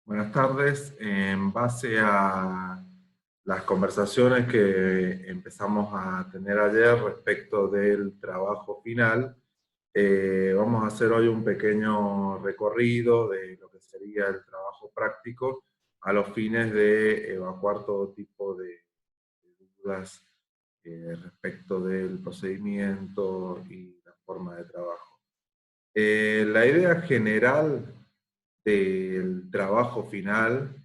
Buenas tardes. En base a las conversaciones que empezamos a tener ayer respecto del trabajo final, vamos a hacer hoy un pequeño recorrido de lo que sería el trabajo práctico a los fines de evacuar todo tipo de dudas respecto del procedimiento y la forma de trabajo. La idea general del trabajo final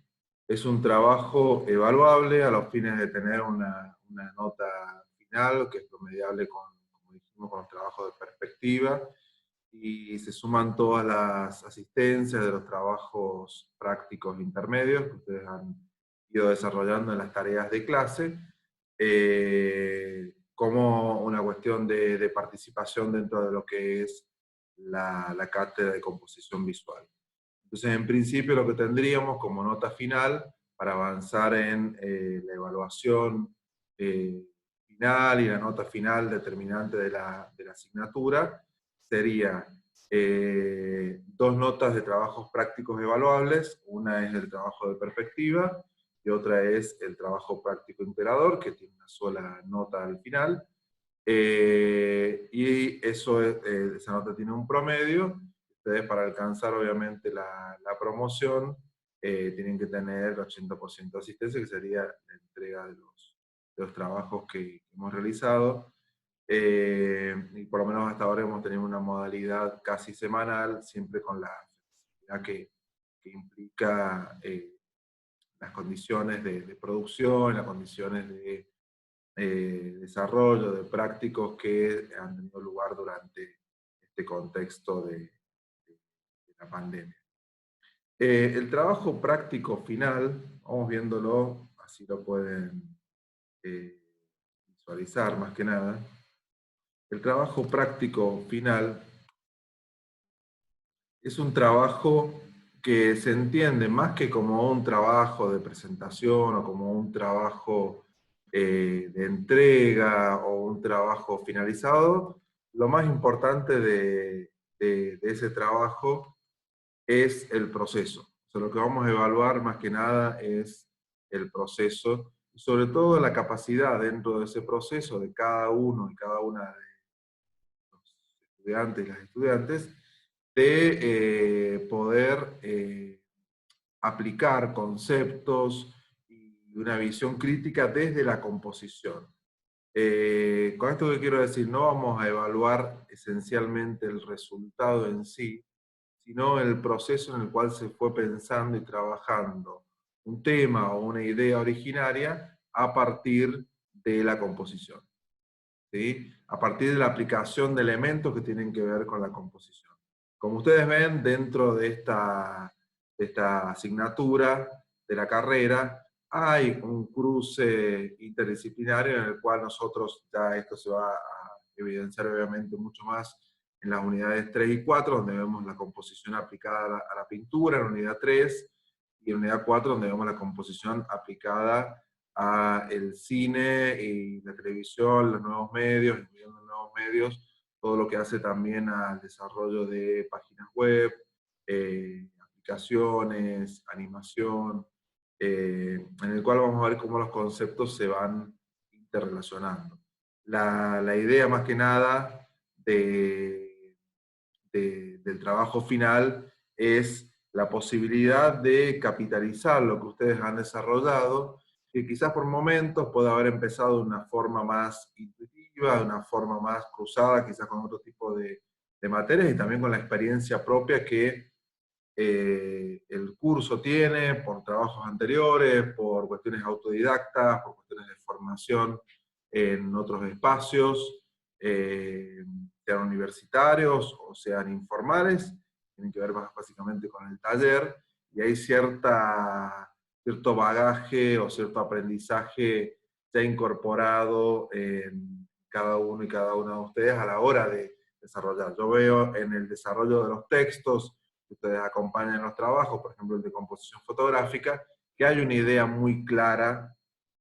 es un trabajo evaluable a los fines de tener una nota final que es promediable con, como dijimos, con los trabajos de perspectiva, y se suman todas las asistencias de los trabajos prácticos intermedios que ustedes han ido desarrollando en las tareas de clase, como una cuestión de participación dentro de lo que es la cátedra de composición visual. Entonces, en principio, lo que tendríamos como nota final para avanzar en la evaluación eh, final y la nota final determinante de la asignatura sería dos notas de trabajos prácticos evaluables. Una es el trabajo de perspectiva y otra es el trabajo práctico integrador, que tiene una sola nota al final. Y eso esa nota tiene un promedio. Ustedes, para alcanzar obviamente la promoción, tienen que tener el 80% de asistencia, que sería la entrega de los trabajos que hemos realizado. Y por lo menos hasta ahora hemos tenido una modalidad casi semanal, siempre con la flexibilidad que implica las condiciones de producción, las condiciones de desarrollo de prácticos que han tenido lugar durante este contexto de la pandemia. El trabajo práctico final, vamos viéndolo, así lo pueden eh, visualizar más que nada. El trabajo práctico final es un trabajo que se entiende más que como un trabajo de presentación o como un trabajo de entrega o un trabajo finalizado. Lo más importante de ese trabajo es el proceso. O sea, lo que vamos a evaluar más que nada es el proceso y sobre todo la capacidad dentro de ese proceso de cada uno y cada una de los estudiantes y las estudiantes de poder aplicar conceptos y una visión crítica desde la composición. Con esto que quiero decir, no vamos a evaluar esencialmente el resultado en sí, sino el proceso en el cual se fue pensando y trabajando un tema o una idea originaria a partir de la composición, ¿sí? A partir de la aplicación de elementos que tienen que ver con la composición. Como ustedes ven, dentro de esta asignatura de la carrera, hay un cruce interdisciplinario en el cual nosotros, ya esto se va a evidenciar obviamente mucho más en las unidades 3 y 4, donde vemos la composición aplicada a la pintura, en la unidad 3, y en la unidad 4, donde vemos la composición aplicada a el cine y la televisión, los nuevos medios, incluyendo los nuevos medios, todo lo que hace también al desarrollo de páginas web, aplicaciones, animación, en el cual vamos a ver cómo los conceptos se van interrelacionando. La idea más que nada del trabajo final es la posibilidad de capitalizar lo que ustedes han desarrollado, que quizás por momentos puede haber empezado de una forma más intuitiva, de una forma más cruzada, quizás con otro tipo de materias, y también con la experiencia propia que el curso tiene por trabajos anteriores, por cuestiones autodidactas, por cuestiones de formación en otros espacios, sean universitarios o sean informales, tienen que ver más básicamente con el taller, y hay cierto bagaje o cierto aprendizaje ya incorporado en cada uno y cada una de ustedes a la hora de desarrollar. Yo veo en el desarrollo de los textos que ustedes acompañan en los trabajos, por ejemplo el de composición fotográfica, que hay una idea muy clara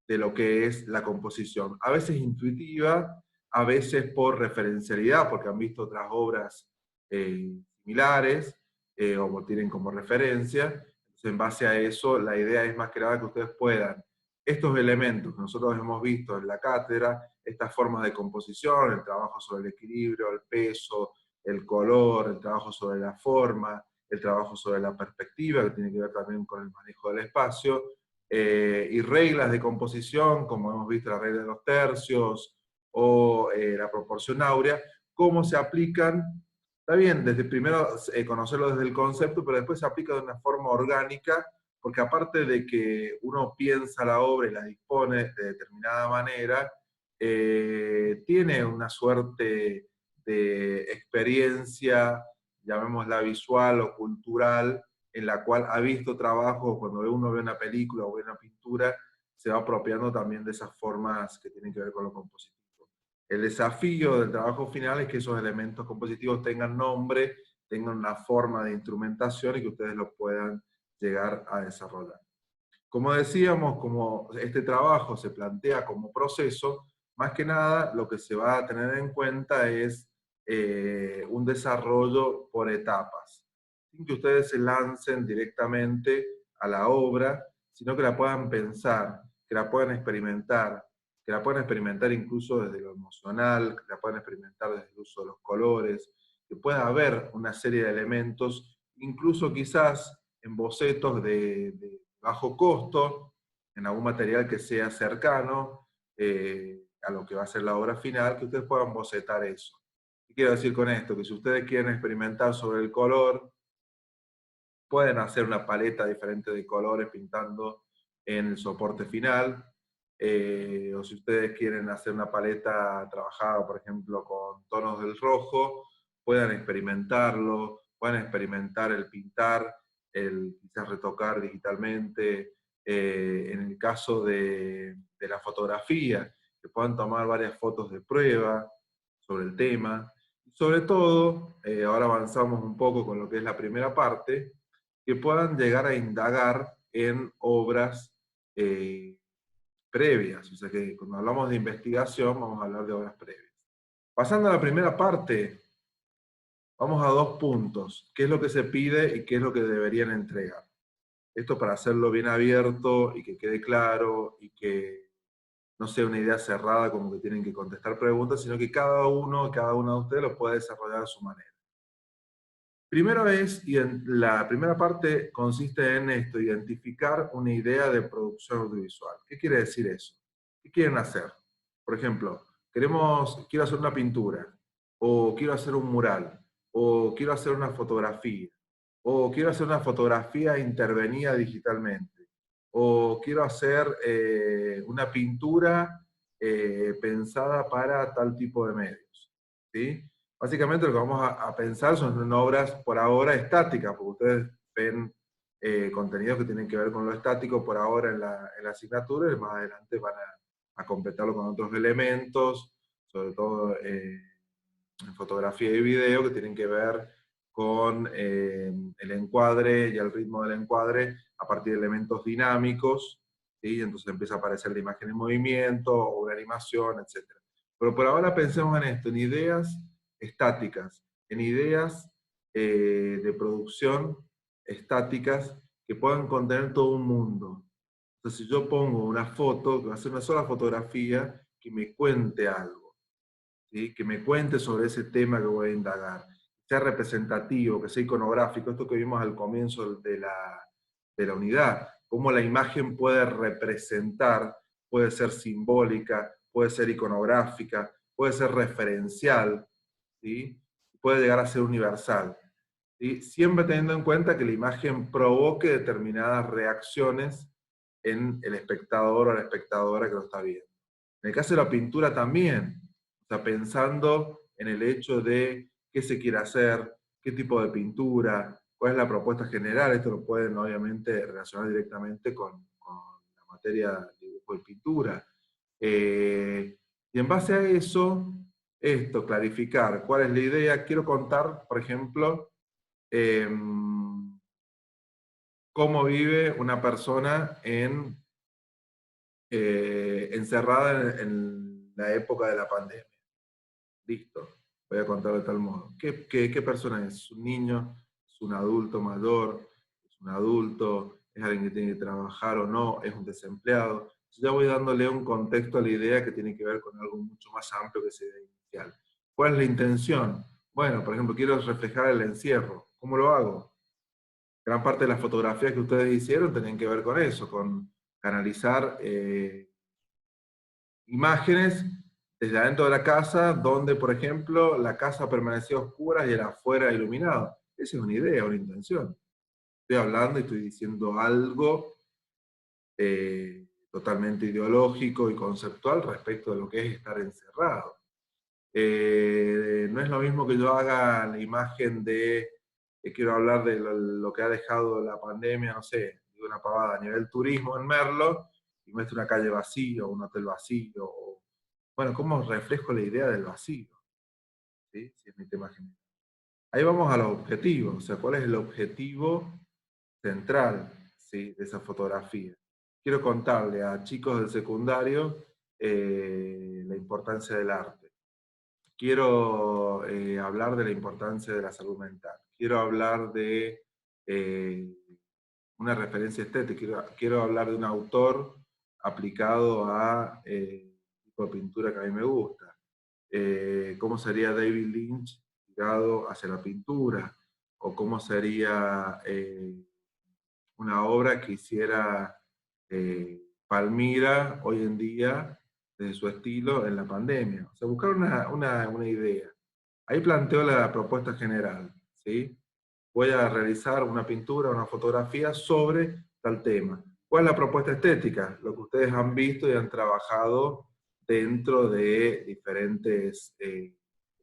de lo que es la composición. A veces intuitiva, a veces por referencialidad, porque han visto otras obras similares o tienen como referencia. Entonces, en base a eso, la idea es más que nada que ustedes puedan, estos elementos que nosotros hemos visto en la cátedra, estas formas de composición, el trabajo sobre el equilibrio, el peso, el color, el trabajo sobre la forma, el trabajo sobre la perspectiva, que tiene que ver también con el manejo del espacio, y reglas de composición, como hemos visto la regla de los tercios, o la proporción áurea, cómo se aplican. Está bien, desde primero conocerlo desde el concepto, pero después se aplica de una forma orgánica, porque aparte de que uno piensa la obra y la dispone de determinada manera, tiene una suerte de experiencia, llamémosla visual o cultural, en la cual ha visto trabajo, cuando uno ve una película o ve una pintura, se va apropiando también de esas formas que tienen que ver con lo compositivo. El desafío del trabajo final es que esos elementos compositivos tengan nombre, tengan una forma de instrumentación y que ustedes lo puedan llegar a desarrollar. Como decíamos, como este trabajo se plantea como proceso, más que nada lo que se va a tener en cuenta es un desarrollo por etapas, sin que ustedes se lancen directamente a la obra, sino que la puedan pensar, que la puedan experimentar, que la puedan experimentar incluso desde lo emocional, que la puedan experimentar desde el uso de los colores, que pueda haber una serie de elementos, incluso quizás en bocetos de bajo costo, en algún material que sea cercano a lo que va a ser la obra final, que ustedes puedan bocetar eso. ¿Qué quiero decir con esto? Que si ustedes quieren experimentar sobre el color, pueden hacer una paleta diferente de colores pintando en el soporte final, o si ustedes quieren hacer una paleta trabajada, por ejemplo, con tonos del rojo, puedan experimentarlo, puedan experimentar el pintar, el quizás retocar digitalmente, en el caso de la fotografía, que puedan tomar varias fotos de prueba sobre el tema. Y sobre todo, ahora avanzamos un poco con lo que es la primera parte, que puedan llegar a indagar en obras eh, previas. O sea que cuando hablamos de investigación, vamos a hablar de obras previas. Pasando a la primera parte, vamos a dos puntos. ¿Qué es lo que se pide y qué es lo que deberían entregar? Esto para hacerlo bien abierto y que quede claro y que no sea una idea cerrada como que tienen que contestar preguntas, sino que cada uno, cada una de ustedes lo pueda desarrollar a su manera. Primero la primera parte consiste en esto, identificar una idea de producción audiovisual. ¿Qué quiere decir eso? ¿Qué quieren hacer? Por ejemplo, quiero hacer una pintura, o quiero hacer un mural, o quiero hacer una fotografía, o quiero hacer una fotografía intervenida digitalmente, o quiero hacer una pintura pensada para tal tipo de medios. ¿Sí? Básicamente lo que vamos a pensar son obras por ahora estáticas, porque ustedes ven contenidos que tienen que ver con lo estático por ahora en la asignatura, y más adelante van a completarlo con otros elementos, sobre todo en fotografía y video, que tienen que ver con el encuadre y el ritmo del encuadre a partir de elementos dinámicos, ¿sí? Entonces empieza a aparecer la imagen en movimiento, o una animación, etc. Pero por ahora pensemos en esto, en ideas estáticas, en ideas de producción estáticas que puedan contener todo un mundo. Entonces, si yo pongo una foto, que va a ser una sola fotografía, que me cuente algo, ¿sí? Que me cuente sobre ese tema que voy a indagar, que sea representativo, que sea iconográfico, esto que vimos al comienzo de la unidad, cómo la imagen puede representar, puede ser simbólica, puede ser iconográfica, puede ser referencial, ¿sí? Puede llegar a ser universal. ¿Sí? Siempre teniendo en cuenta que la imagen provoque determinadas reacciones en el espectador o la espectadora que lo está viendo. En el caso de la pintura también, o sea, pensando en el hecho de qué se quiere hacer, qué tipo de pintura, cuál es la propuesta general, esto lo pueden obviamente relacionar directamente con la materia de dibujo y pintura. Y en base a eso, clarificar cuál es la idea. Quiero contar, por ejemplo, cómo vive una persona encerrada en la época de la pandemia. Listo, voy a contar de tal modo. ¿Qué persona es? ¿Un niño? ¿Es un adulto mayor? es un adulto, es alguien que tiene que trabajar o no, es un desempleado. Entonces ya voy dándole un contexto a la idea que tiene que ver con algo mucho más amplio que esa idea inicial. ¿Cuál es la intención? Bueno, por ejemplo, quiero reflejar el encierro. ¿Cómo lo hago? Gran parte de las fotografías que ustedes hicieron tenían que ver con eso, con canalizar imágenes desde adentro de la casa, donde, por ejemplo, la casa permanecía oscura y el afuera iluminado. Esa es una idea, una intención. Estoy hablando y estoy diciendo algo totalmente ideológico y conceptual respecto de lo que es estar encerrado. No es lo mismo que yo haga la imagen de, quiero hablar de lo que ha dejado la pandemia, no sé, de una pavada a nivel turismo en Merlo, y muestre una calle vacía, un hotel vacío, o, bueno, ¿cómo reflejo la idea del vacío? ¿Sí? Si es mi tema general. Ahí vamos a los objetivos, o sea, ¿cuál es el objetivo central, ¿sí?, de esa fotografía? Quiero contarle a chicos del secundario la importancia del arte. Quiero hablar de la importancia de la salud mental. Quiero hablar de eh, una referencia estética. Quiero hablar de un autor aplicado a tipo de pintura que a mí me gusta. ¿Cómo sería David Lynch ligado hacia la pintura? ¿O cómo sería una obra que hiciera Palmira hoy en día, desde su estilo, en la pandemia? O sea, buscar una idea. Ahí planteo la propuesta general, ¿sí? Voy a realizar una pintura, una fotografía sobre tal tema. ¿Cuál es la propuesta estética? Lo que ustedes han visto y han trabajado dentro de diferentes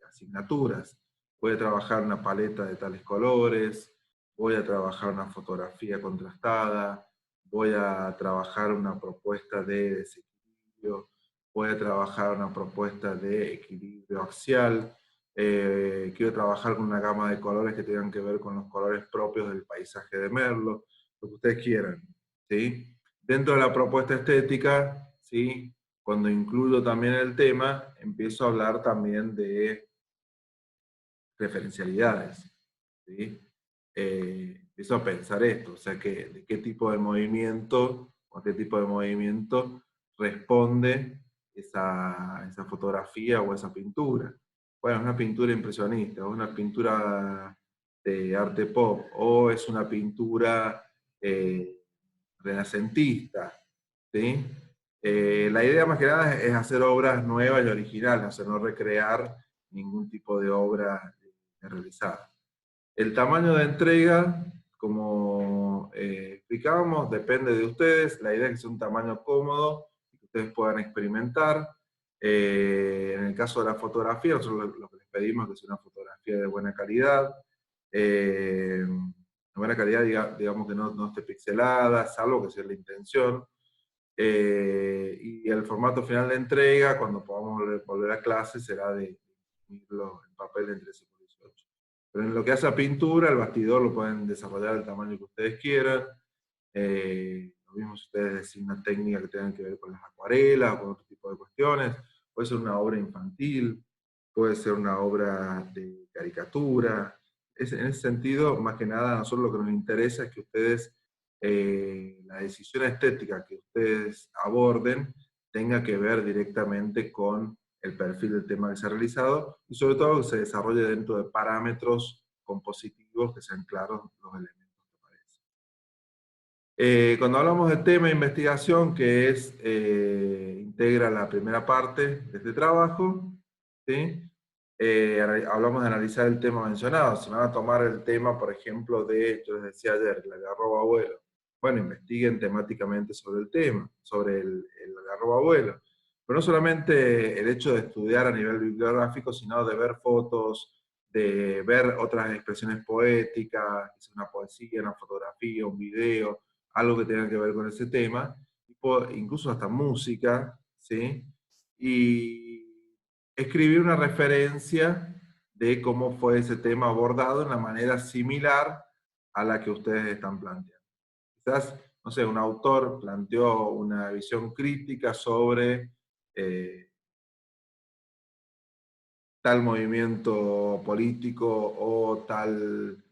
asignaturas. Voy a trabajar una paleta de tales colores, voy a trabajar una fotografía contrastada, voy a trabajar una propuesta de desequilibrio, voy a trabajar una propuesta de equilibrio axial, quiero trabajar con una gama de colores que tengan que ver con los colores propios del paisaje de Merlo, lo que ustedes quieran, ¿sí? Dentro de la propuesta estética, ¿sí?, cuando incluyo también el tema, empiezo a hablar también de referencialidades, ¿sí? Empiezo a pensar esto, o sea, de qué tipo de movimiento o a qué tipo de movimiento responde esa fotografía o esa pintura. Bueno, es una pintura impresionista, o una pintura de arte pop, o es una pintura renacentista, ¿sí? La idea más que nada es hacer obras nuevas y originales, o sea, no recrear ningún tipo de obra realizada. El tamaño de entrega, como explicábamos, depende de ustedes. La idea es que sea un tamaño cómodo, que ustedes puedan experimentar. En el caso de la fotografía, nosotros lo que les pedimos es que sea una fotografía de buena calidad. De buena calidad, digamos que no esté pixelada, salvo que sea la intención. Y el formato final de entrega, cuando podamos volver a clase, será de imprimirlo en papel en 13x18. Pero en lo que hace a pintura, el bastidor lo pueden desarrollar del tamaño que ustedes quieran. Lo mismo si ustedes designan técnicas que tengan que ver con las acuarelas o con otro tipo de cuestiones. Puede ser una obra infantil, puede ser una obra de caricatura. En ese sentido, más que nada, a nosotros lo que nos interesa es que ustedes, la decisión estética que ustedes aborden, tenga que ver directamente con el perfil del tema que se ha realizado y sobre todo que se desarrolle dentro de parámetros compositivos que sean claros los elementos que aparecen. Cuando hablamos del tema de investigación, que es, integra la primera parte de este trabajo, ¿sí? Hablamos de analizar el tema mencionado. Si van a tomar el tema, por ejemplo, yo les decía ayer, el algarrobo abuelo. Bueno, investiguen temáticamente sobre el tema, sobre el algarrobo abuelo. Pero no solamente el hecho de estudiar a nivel bibliográfico, sino de ver fotos, de ver otras expresiones poéticas, una poesía, una fotografía, un video, algo que tenga que ver con ese tema, incluso hasta música, ¿sí? Y escribir una referencia de cómo fue ese tema abordado de una manera similar a la que ustedes están planteando. Quizás, no sé, un autor planteó una visión crítica sobre tal movimiento político o tal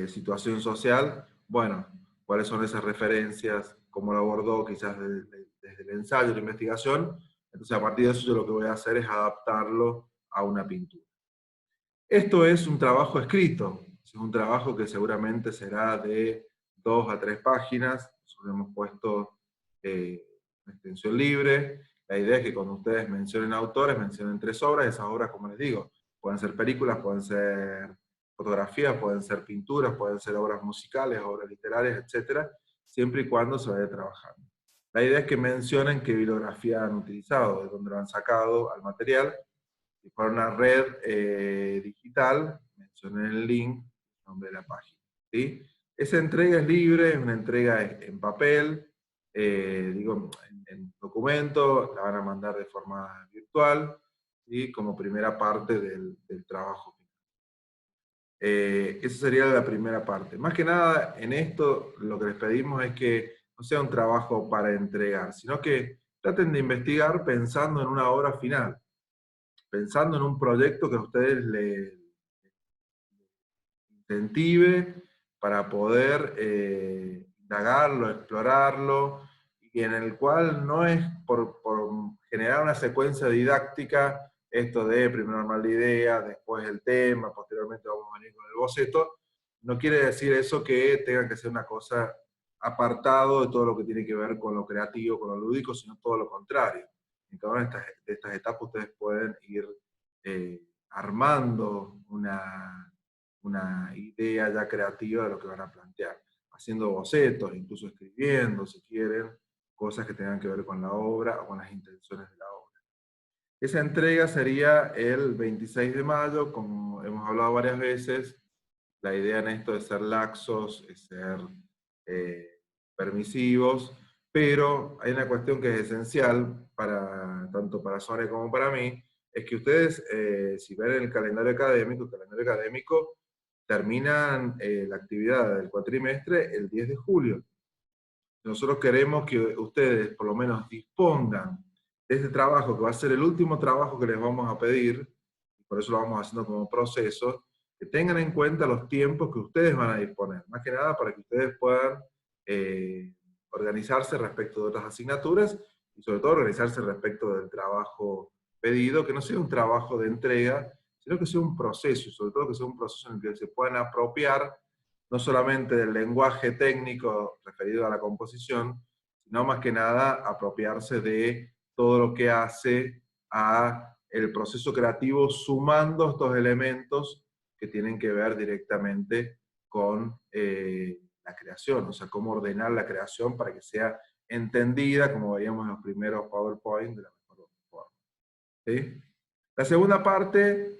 situación social. bueno, cuáles son esas referencias, cómo lo abordó quizás desde el ensayo, la investigación. Entonces, a partir de eso, yo lo que voy a hacer es adaptarlo a una pintura. Esto es un trabajo escrito, es un trabajo que seguramente será de 2 a 3 páginas. Nosotros hemos puesto una extensión libre. La idea es que cuando ustedes mencionen autores, mencionen 3 obras. Esas obras, como les digo, pueden ser películas, pueden ser fotografías, pueden ser pinturas, pueden ser obras musicales, obras literarias, etc., siempre y cuando se vaya trabajando. La idea es que mencionen qué bibliografía han utilizado, de dónde lo han sacado al material. Si fuera una red digital, mencionen el link, el nombre de la página. ¿Sí? Esa entrega es libre, es una entrega en papel, digo, en documento, la van a mandar de forma virtual, ¿sí? Como primera parte del trabajo. Esa sería la primera parte. Más que nada, en esto lo que les pedimos es que no sea un trabajo para entregar, sino que traten de investigar pensando en una obra final, pensando en un proyecto que a ustedes les incentive para poder indagarlo, explorarlo, y en el cual no es por generar una secuencia didáctica, esto de primero armar la idea, después el tema, posteriormente vamos a venir con el boceto. No quiere decir eso que tenga que ser una cosa apartado de todo lo que tiene que ver con lo creativo, con lo lúdico, sino todo lo contrario. En cada una de estas etapas ustedes pueden ir armando una idea ya creativa de lo que van a plantear, haciendo bocetos, incluso escribiendo, si quieren, cosas que tengan que ver con la obra o con las intenciones de la obra. Esa entrega sería el 26 de mayo, como hemos hablado varias veces. La idea en esto es ser laxos, es ser permisivos, pero hay una cuestión que es esencial tanto para Sonia como para mí, es que ustedes, si ven el calendario académico terminan la actividad del cuatrimestre el 10 de julio. Nosotros queremos que ustedes por lo menos dispongan de este trabajo, que va a ser el último trabajo que les vamos a pedir, y por eso lo vamos haciendo como proceso, que tengan en cuenta los tiempos que ustedes van a disponer, más que nada para que ustedes puedan organizarse respecto de otras asignaturas, y sobre todo organizarse respecto del trabajo pedido, que no sea un trabajo de entrega, sino que sea un proceso, y sobre todo que sea un proceso en el que se puedan apropiar no solamente del lenguaje técnico referido a la composición, sino más que nada apropiarse de todo lo que hace a el proceso creativo, sumando estos elementos que tienen que ver directamente con la creación, o sea, cómo ordenar la creación para que sea entendida, como veíamos en los primeros PowerPoint, de la mejor forma. ¿Sí? La segunda parte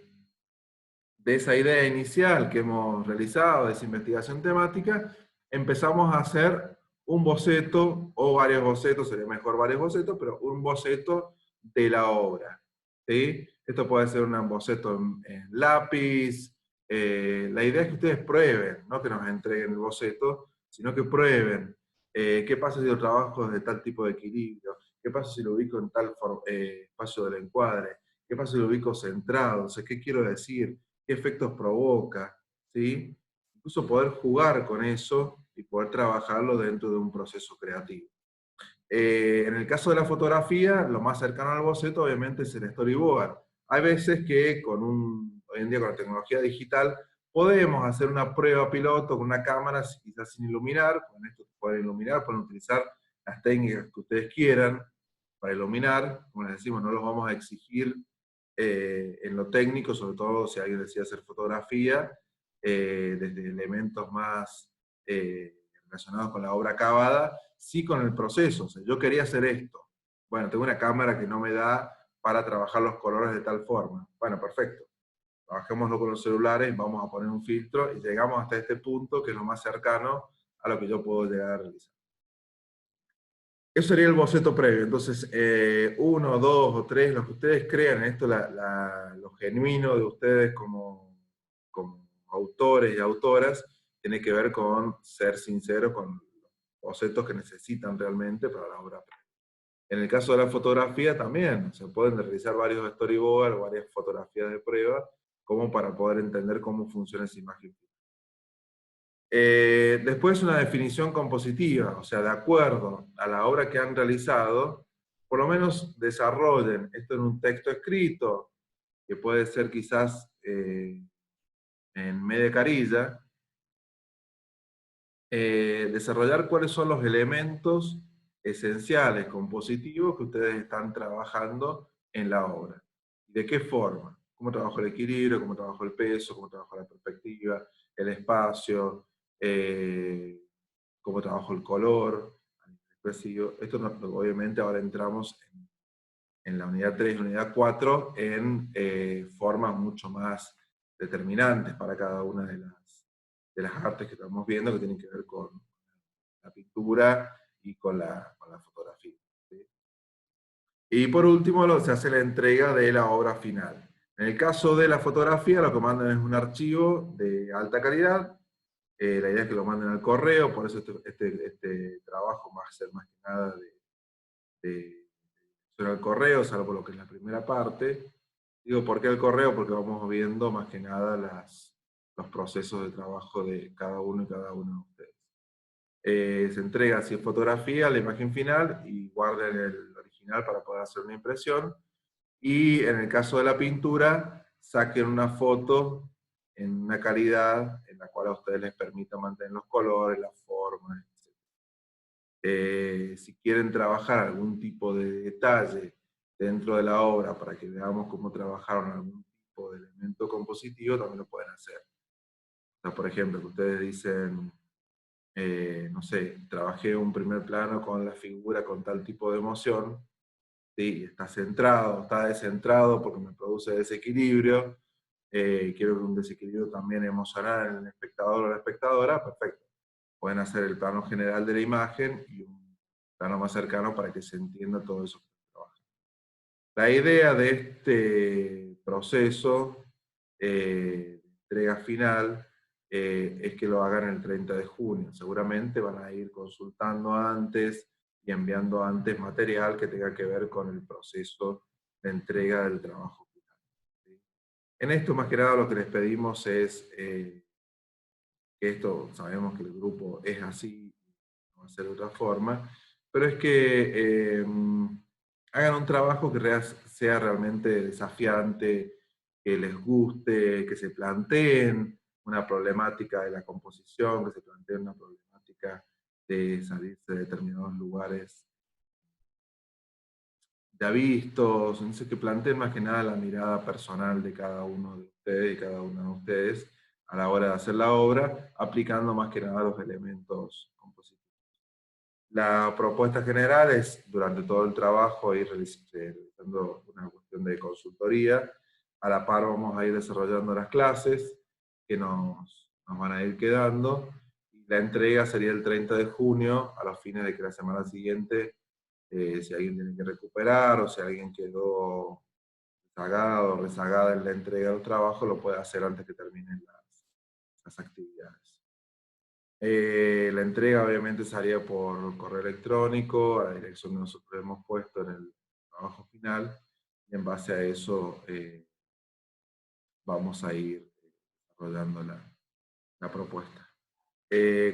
de esa idea inicial que hemos realizado, de esa investigación temática, empezamos a hacer un boceto, o varios bocetos, sería mejor varios bocetos, pero un boceto de la obra. ¿Sí? Esto puede ser un boceto en lápiz. La idea es que ustedes prueben, no que nos entreguen el boceto, sino que prueben qué pasa si lo trabajo desde tal tipo de equilibrio, qué pasa si lo ubico en tal espacio del encuadre, qué pasa si lo ubico centrado, o sea, qué quiero decir, qué efectos provoca, ¿sí? Incluso poder jugar con eso y poder trabajarlo dentro de un proceso creativo. En el caso de la fotografía, lo más cercano al boceto obviamente es el storyboard. Hay veces que hoy en día con la tecnología digital podemos hacer una prueba piloto con una cámara, quizás sin iluminar, con esto pueden iluminar, pueden utilizar las técnicas que ustedes quieran para iluminar, como les decimos, no los vamos a exigir en lo técnico, sobre todo si alguien decide hacer fotografía, desde elementos más relacionados con la obra acabada, sí con el proceso. O sea, yo quería hacer esto. Bueno, tengo una cámara que no me da para trabajar los colores de tal forma. Bueno, perfecto. Trabajémoslo con los celulares, vamos a poner un filtro y llegamos hasta este punto que es lo más cercano a lo que yo puedo llegar a realizar. Eso sería el boceto previo. Entonces, uno, dos o tres, lo que ustedes crean, esto lo genuino de ustedes como autores y autoras, tiene que ver con ser sinceros con los bocetos que necesitan realmente para la obra previa. En el caso de la fotografía también, se pueden realizar varios storyboards, varias fotografías de prueba, como para poder entender cómo funciona esa imagen. Después una definición compositiva, o sea, de acuerdo a la obra que han realizado, por lo menos desarrollen esto en un texto escrito, que puede ser quizás en media carilla, desarrollar cuáles son los elementos esenciales, compositivos, que ustedes están trabajando en la obra. ¿De qué forma? ¿Cómo trabajo el equilibrio? ¿Cómo trabajo el peso? ¿Cómo trabajo la perspectiva? ¿El espacio? ¿Cómo trabajo el color? Expresivo. Esto obviamente ahora entramos en la unidad 3 y la unidad 4 en formas mucho más determinantes para cada una de las artes que estamos viendo, que tienen que ver con la pintura y con la fotografía. ¿Sí? Y por último, se hace la entrega de la obra final. En el caso de la fotografía, lo que mandan es un archivo de alta calidad. La idea es que lo manden al correo, por eso este trabajo va a ser más que nada de al correo, salvo lo que es la primera parte. Digo, ¿por qué el correo? Porque vamos viendo más que nada los procesos de trabajo de cada uno y cada uno de ustedes. Se entrega si es fotografía, la imagen final, y guarden el original para poder hacer una impresión. Y en el caso de la pintura, saquen una foto en una calidad en la cual a ustedes les permita mantener los colores, las formas, etc. Si quieren trabajar algún tipo de detalle dentro de la obra para que veamos cómo trabajaron algún tipo de elemento compositivo, también lo pueden hacer. O sea, por ejemplo, que ustedes dicen, no sé, trabajé un primer plano con la figura con tal tipo de emoción, ¿sí? Está centrado, está descentrado porque me produce desequilibrio, quiero que un desequilibrio también emocional en el espectador o la espectadora, perfecto. Pueden hacer el plano general de la imagen y un plano más cercano para que se entienda todo eso que trabaja. La idea de este proceso de entrega final es que lo hagan el 30 de junio. Seguramente van a ir consultando antes y enviando antes material que tenga que ver con el proceso de entrega del trabajo final. ¿Sí? En esto, más que nada, lo que les pedimos es que esto, sabemos que el grupo es así, no va a ser de otra forma, pero es que hagan un trabajo que sea realmente desafiante, que les guste, que se planteen una problemática de la composición, que se planteen una problemática de salirse de determinados lugares ya vistos, no sé, que planteen más que nada la mirada personal de cada uno de ustedes y cada una de ustedes a la hora de hacer la obra, aplicando más que nada los elementos compositivos. La propuesta general es, durante todo el trabajo, ir realizando una cuestión de consultoría. A la par vamos a ir desarrollando las clases que nos van a ir quedando. Y la entrega sería el 30 de junio, a los fines de que la semana siguiente, si alguien tiene que recuperar o si alguien quedó rezagado o rezagada en la entrega del trabajo, lo puede hacer antes que terminen las actividades. La entrega obviamente sería por correo electrónico, a la dirección que nosotros hemos puesto en el trabajo final, y en base a eso vamos a ir desarrollando la propuesta.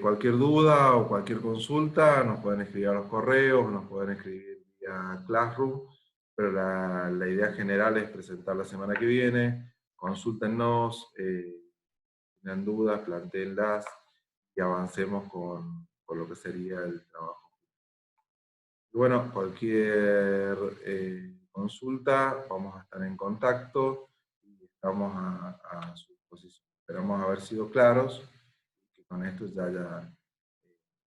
Cualquier duda o cualquier consulta nos pueden escribir a los correos, nos pueden escribir vía Classroom, pero la idea general es presentar la semana que viene. Consúltennos, tengan dudas, planteenlas y avancemos con lo que sería el trabajo. Y bueno, cualquier consulta, vamos a estar en contacto y estamos a su disposición. Esperamos haber sido claros y que con esto ya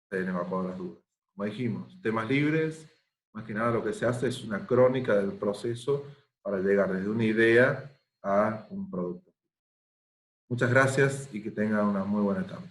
se han evacuado las dudas. Como dijimos, temas libres, más que nada lo que se hace es una crónica del proceso para llegar desde una idea a un producto. Muchas gracias y que tengan una muy buena tarde.